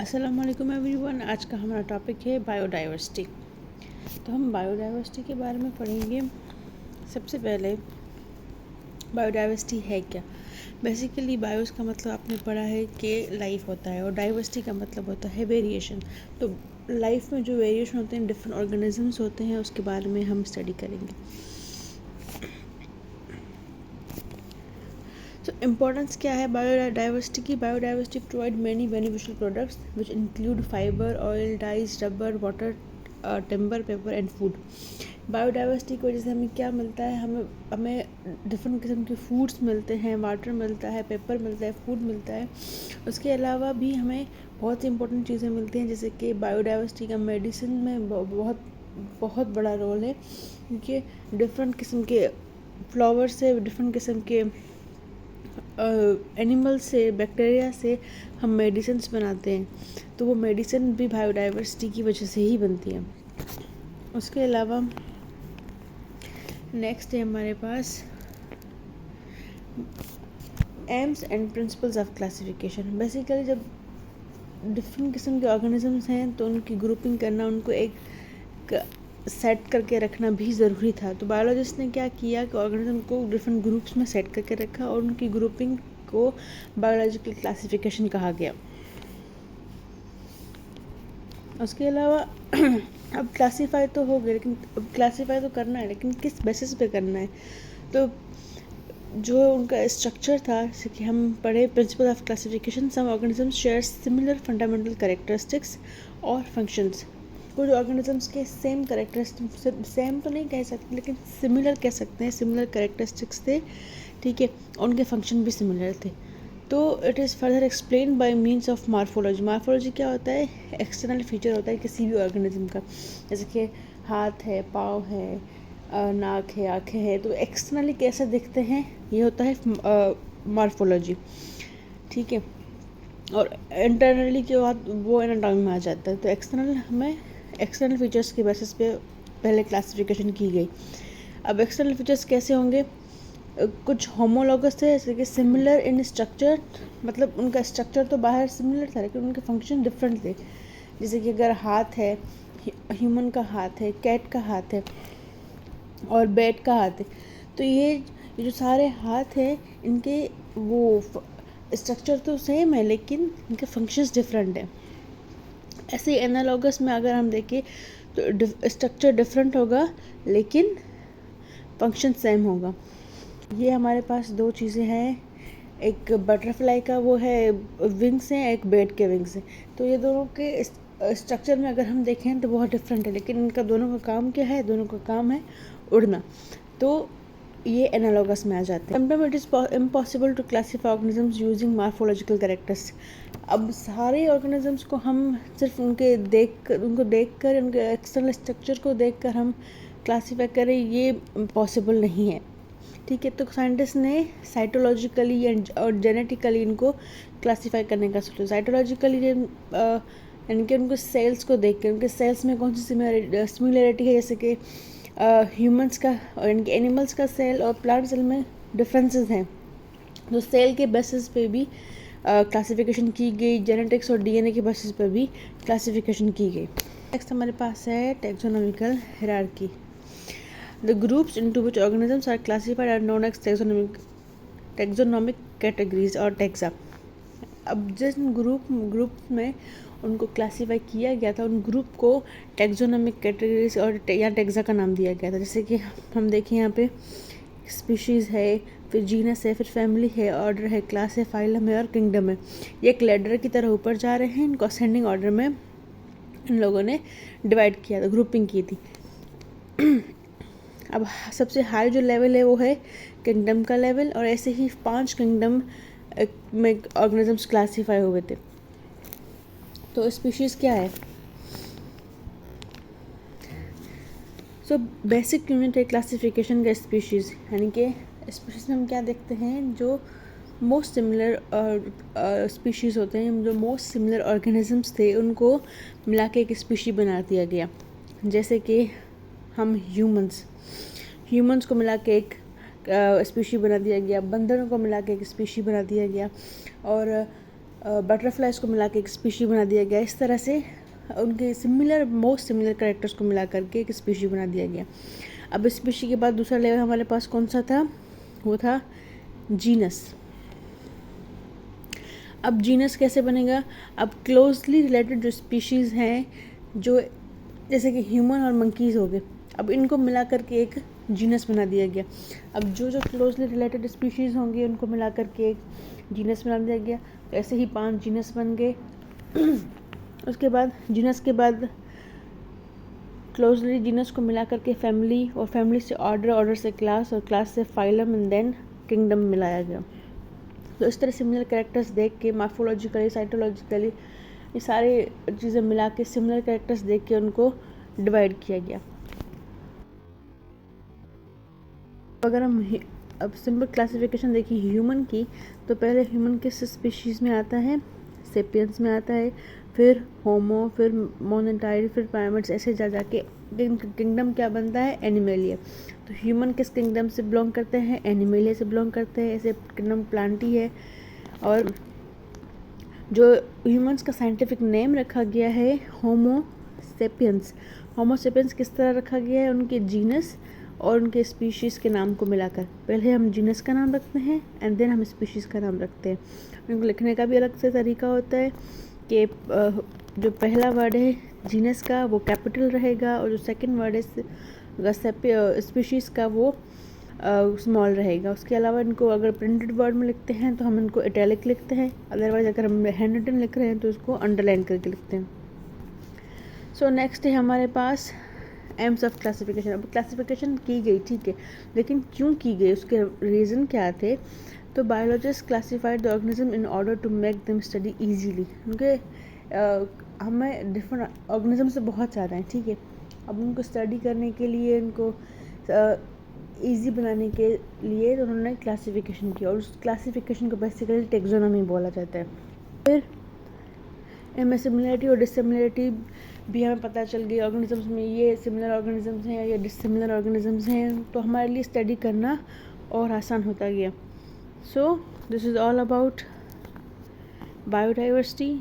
अस्सलामुअलैकुम एवरीवन। आज का हमारा टॉपिक है बायोडाइवर्सिटी। तो हम बायोडाइवर्सिटी के बारे में पढ़ेंगे। सबसे पहले बायोडाइवर्सिटी है क्या। बेसिकली बायोस का मतलब आपने पढ़ा है कि लाइफ होता है और डाइवर्सिटी का मतलब होता है वेरिएशन। तो लाइफ में जो वेरिएशन होते हैं, डिफरेंट ऑर्गेनिजम्स होते हैं, उसके बारे में हम स्टडी करेंगे। तो इम्पोर्टेंस क्या है बायोडाइवर्सिटी की। Biodiversity provide many beneficial products which include fibre, oil, dyes, rubber, water, timber, paper and food. Biodiversity की वजह से हमें क्या मिलता है, हमें डिफरेंट किस्म के फूड्स मिलते हैं, वाटर मिलता है, पेपर मिलता है, फूड मिलता है। उसके अलावा भी हमें बहुत सी इंपॉर्टेंट चीज़ें मिलती हैं, जैसे कि बायोडाइवर्सिटी का मेडिसिन में बहुत बहुत बड़ा रोल है, क्योंकि डिफरेंट किस्म के फ्लावर से, डिफरेंट किस्म के एनिमल से, बैक्टीरिया से हम मेडिसिन्स बनाते हैं। तो वो मेडिसिन भी बायोडाइवर्सिटी की वजह से ही बनती है। उसके अलावा नेक्स्ट है हमारे पास aims and principles of classification. Basically जब डिफरेंट किस्म के ऑर्गेनिजम्स हैं तो उनकी ग्रुपिंग करना, उनको एक सेट करके रखना भी ज़रूरी था। तो बायोलॉजिस्ट ने क्या किया कि ऑर्गेनिज्म को डिफरेंट ग्रुप्स में सेट करके रखा और उनकी ग्रुपिंग को बायोलॉजिकल क्लासिफिकेशन कहा गया। उसके अलावा अब क्लासीफाई तो हो गया, लेकिन अब क्लासीफाई तो करना है, लेकिन किस बेसिस पे करना है। तो जो उनका स्ट्रक्चर था, जैसे कि हम पढ़े principle of classification, some organisms share similar fundamental characteristics और फंक्शंस। कुछ ऑर्गेनिजम्स के सेम कैरेक्टरिस्टिक्स, सेम तो नहीं कह सकते लेकिन सिमिलर कह सकते हैं, सिमिलर कैरेक्टरिस्टिक्स थे, ठीक है, उनके फंक्शन भी सिमिलर थे। तो it is further explain by means of morphology. Morphology क्या होता है, एक्सटर्नल फीचर होता है किसी भी ऑर्गेनिज्म का, जैसे कि हाथ है, पाँव है, नाक है, आँखें हैं, तो एक्सटर्नली कैसे दिखते हैं, ये होता है मार्फोलॉजी, ठीक है। और इंटरनली जो वो एनाटॉमी में आ जाता है। तो एक्सटर्नल हमें एक्सटर्नल फीचर्स के बेसिस पे पहले क्लासिफिकेशन की गई। अब एक्सटर्नल फीचर्स कैसे होंगे, कुछ होमोलॉगस थे, जैसे कि सिमिलर इन स्ट्रक्चर, मतलब उनका स्ट्रक्चर तो बाहर सिमिलर था लेकिन उनके फंक्शन डिफरेंट थे। जैसे कि अगर हाथ है, ह्यूमन का हाथ है, कैट का हाथ है और बैट का हाथ है, तो ये जो सारे हाथ हैं, इनके वो स्ट्रक्चर तो सेम है लेकिन इनके फंक्शंस डिफरेंट हैं। ऐसे ही एनालॉगस में अगर हम देखें तो स्ट्रक्चर डिफरेंट होगा लेकिन फंक्शन सेम होगा। ये हमारे पास दो चीज़ें हैं, एक बटरफ्लाई का वो है विंग्स हैं, एक बर्ड के विंग्स हैं। तो ये दोनों के स्ट्रक्चर में अगर हम देखें तो बहुत डिफरेंट है, लेकिन इनका दोनों का काम क्या है, दोनों का काम है उड़ना। तो ये एनालॉगस में आ जाते हैं। Sometime it is impossible to classify organisms using morphological characters. अब सारे ऑर्गेनिजम्स को हम सिर्फ उनके उनको देख कर, उनके एक्सटर्नल स्ट्रक्चर को देख कर हम क्लासीफाई करें, ये पॉसिबल नहीं है, ठीक है। तो साइंटिस्ट ने साइटोलॉजिकली और जेनेटिकली इनको क्लासीफाई करने का सोचा। साइटोलॉजिकली यानी कि उनको सेल्स को देख कर, उनके सेल्स में कौन सी सिमिलरिटी है, जैसे कि ह्यूमंस का यानी कि एनिमल्स का सेल और प्लांट सेल में डिफरेंसेस हैं, तो सेल के बेसिस पे भी क्लासिफिकेशन की गई, जेनेटिक्स और डीएनए के बेसिस पे भी क्लासिफिकेशन की गई। नेक्स्ट हमारे पास है taxonomical hierarchy. The groups into which organisms are classified are known as taxonomic categories और taxa। अब जिस ग्रुप में उनको क्लासीफाई किया गया था, उन ग्रुप को टैक्सोनॉमिक कैटेगरीज और या टैक्सा का नाम दिया गया था। जैसे कि हम देखें यहाँ पे स्पीशीज़ है, फिर जीनस है, फिर फैमिली है, ऑर्डर है, क्लास है, फाइलम है और किंगडम है। ये एक लैडर की तरह ऊपर जा रहे हैं। इनको असेंडिंग ऑर्डर में इन लोगों ने डिवाइड किया था, ग्रुपिंग की थी। अब सबसे हाई जो लेवल है वो है किंगडम का लेवल, और ऐसे ही 5 किंगडम में ऑर्गेनिजम्स क्लासीफाई हुए थे। तो स्पीशीज़ क्या है, सो बेसिक यूनिट है क्लासिफिकेशन का स्पीशीज़, यानी कि स्पीशीज़ में हम क्या देखते हैं, जो मोस्ट सिमिलर स्पीशीज़ होते हैं, जो मोस्ट सिमिलर ऑर्गेनिजम्स थे, उनको मिला के एक स्पीशी बना दिया गया। जैसे कि हम ह्यूमंस को मिला के एक स्पीशी बना दिया गया, बंदरों को मिला के एक स्पीशी बना दिया गया, और बटरफ्लाइज को मिला के एक स्पीशी बना दिया गया। इस तरह से उनके मोस्ट सिमिलर कैरेक्टर्स को मिला करके एक स्पीशी बना दिया गया। अब स्पीशी के बाद दूसरा लेवल हमारे पास कौन सा था, वो था जीनस। अब जीनस कैसे बनेगा, अब क्लोजली रिलेटेड जो स्पीशीज़ हैं, जो जैसे कि ह्यूमन और मंकीज़ हो गए, अब इनको मिला करके एक जीनस बना दिया गया। अब जो जो क्लोजली रिलेटेड स्पीशीज़ होंगे उनको मिला करके एक जीनस बना दिया गया। तो ऐसे ही 5 जीनस बन गए। उसके बाद जीनस के बाद क्लोजली जीनस को मिला करके फैमिली, और फैमिली से ऑर्डर, ऑर्डर से क्लास, और क्लास से फाइलम, एंड देन किंगडम मिलाया गया। तो इस तरह सिमिलर कैरेक्टर्स देख के मार्फोलॉजिकली, साइटोलॉजिकली ये सारे चीज़ें मिला के सिमिलर कैरेक्टर्स देख के उनको डिवाइड किया गया। अगर हम अब सिंपल क्लासिफिकेशन देखिए ह्यूमन की, तो पहले ह्यूमन किस स्पीशीज़ में आता है, सेपियंस में आता है, फिर होमो, फिर मोनेटाइड, फिर प्राइमेट्स, ऐसे जा जाके किंगडम क्या बनता है, एनिमेलिया। तो ह्यूमन किस किंगडम से बिलोंग करते हैं, एनिमेलिया से बिलोंग करते हैं। ऐसे किंगडम प्लांटी है। और जो ह्यूमंस का साइंटिफिक नेम रखा गया है होमो सेपियंस। होमो सेपियंस किस तरह रखा गया है, उनके जीनस और उनके स्पीशीज़ के नाम को मिलाकर। पहले हम जीनस का नाम रखते हैं एंड देन हम स्पीशीज़ का नाम रखते हैं। उनको लिखने का भी अलग से तरीका होता है कि जो पहला वर्ड है जीनस का वो कैपिटल रहेगा, और जो सेकंड वर्ड है स्पीशीज़ का वो स्मॉल रहेगा। उसके अलावा इनको अगर प्रिंटेड वर्ड में लिखते हैं तो हम इनको इटैलिक लिखते हैं, अदरवाइज अगर हम हैंड रिटन लिख रहे हैं तो इसको अंडरलाइन करके लिखते हैं। सो नेक्स्ट है हमारे पास एम्स ऑफ क्लासिफिकेशन। अब क्लासिफिकेशन की गई, ठीक है, लेकिन क्यों की गई, उसके रीज़न क्या थे। तो biologist classified the organism in order to make them study easily. क्योंकि हमें डिफरेंट ऑर्गेनिज्म से बहुत ज़्यादा हैं, ठीक है। अब उनको स्टडी करने के लिए, उनको ईजी बनाने के लिए तो उन्होंने क्लासिफिकेशन किया, और उस क्लासिफिकेशन को बेसिकली टेक्सोनॉमी बोला जाता है। फिर इनमें सिमिलरिटी और डिसिमिलरिटी भी हमें पता चल गई। ऑर्गेनिजम्स में ये सिमिलर ऑर्गेनिजम्स हैं या डिसिमिलर ऑर्गेनिजम्स हैं, तो हमारे लिए स्टडी करना और आसान होता गया। So this is all about biodiversity.